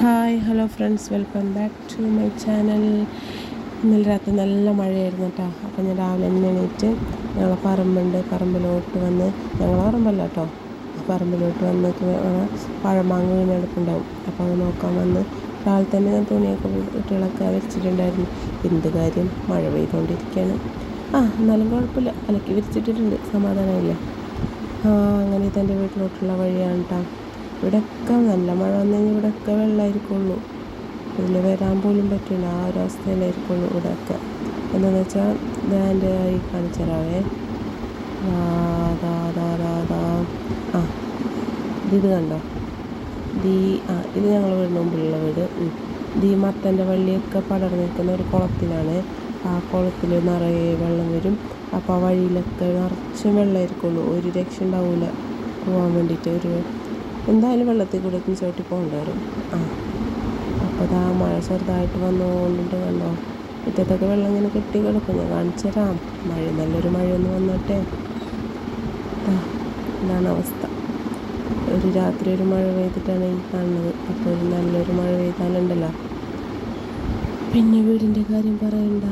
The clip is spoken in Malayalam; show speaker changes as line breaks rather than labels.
Hi hello friends, welcome back to my channel. ഇന്നലെ രാത്രി നല്ല മഴയായിരുന്നു കേട്ടോ. അപ്പോൾ ഞാൻ രാവിലെ തന്നെ എണീറ്റ് ഞങ്ങളെ പറമ്പിലോട്ട് വന്ന്, ഞങ്ങളെ പറമ്പല്ല കേട്ടോ, പറമ്പിലോട്ട് വന്ന് പഴമാങ്ങ വീണെടുപ്പുണ്ടാവും. അപ്പോൾ അത് നോക്കാൻ വന്ന് രാവിലെ തന്നെ ഞാൻ തുണിയൊക്കെ കുട്ടികളൊക്കെ വിരിച്ചിട്ടുണ്ടായിരുന്നു. എന്ത് കാര്യം, മഴ പെയ്തുകൊണ്ടിരിക്കുകയാണ്. എന്നാലും കുഴപ്പമില്ല, അലക്കി വിരിച്ചിട്ടിട്ടുണ്ട്, സമാധാനമില്ല. അങ്ങനെ ഇതെൻ്റെ വീട്ടിലോട്ടുള്ള വഴിയാണ് കേട്ടോ. ഇവിടെയൊക്കെ നല്ല മഴ വന്നു കഴിഞ്ഞാൽ ഇവിടെയൊക്കെ വെള്ളമായിരിക്കുള്ളൂ. ഇതിൽ വരാൻ പോലും പറ്റില്ല, ആ ഒരു അവസ്ഥയിലായിരിക്കുള്ളൂ ഇവിടെയൊക്കെ. എന്താണെന്ന് വെച്ചാൽ ഞാൻ ഈ കാണിച്ചു തരാവേ. ആ ഇത് കണ്ടോ, ഇത് ഞങ്ങൾ വീടിന് മുമ്പിലുള്ള വീട്. ഈ മത്തൻ്റെ വള്ളിയൊക്കെ പടർന്നു നിൽക്കുന്ന ഒരു കുളത്തിലാണ്. ആ കുളത്തിൽ നിറയെ വെള്ളം വരും. അപ്പോൾ ആ വഴിയിലൊക്കെ നിറച്ചും വെള്ളമായിരിക്കുള്ളൂ, ഒരു രക്ഷ ഉണ്ടാവില്ല പോകാൻ വേണ്ടിയിട്ട്. എന്തായാലും വെള്ളത്തിൽ കൂടെ ചവിട്ടി പോകേണ്ടി വരും. അപ്പോൾ അതാ മഴ ചെറുതായിട്ട് വന്നുകൊണ്ടിട്ട് കണ്ടോ, മുറ്റത്തൊക്കെ വെള്ളം ഇങ്ങനെ കെട്ടി കിടക്കും. ഞാൻ കാണിച്ചു തരാം. നല്ലൊരു മഴയൊന്ന് വന്നിട്ടെ. ഇതാണ് അവസ്ഥ. ഒരു രാത്രി ഒരു മഴ പെയ്തിട്ടാണ് ഈ കാണുന്നത്. അപ്പോൾ ഒരു നല്ലൊരു മഴ പെയ്താലുണ്ടല്ലോ, പിന്നെ വീടിൻ്റെ കാര്യം പറയണ്ട.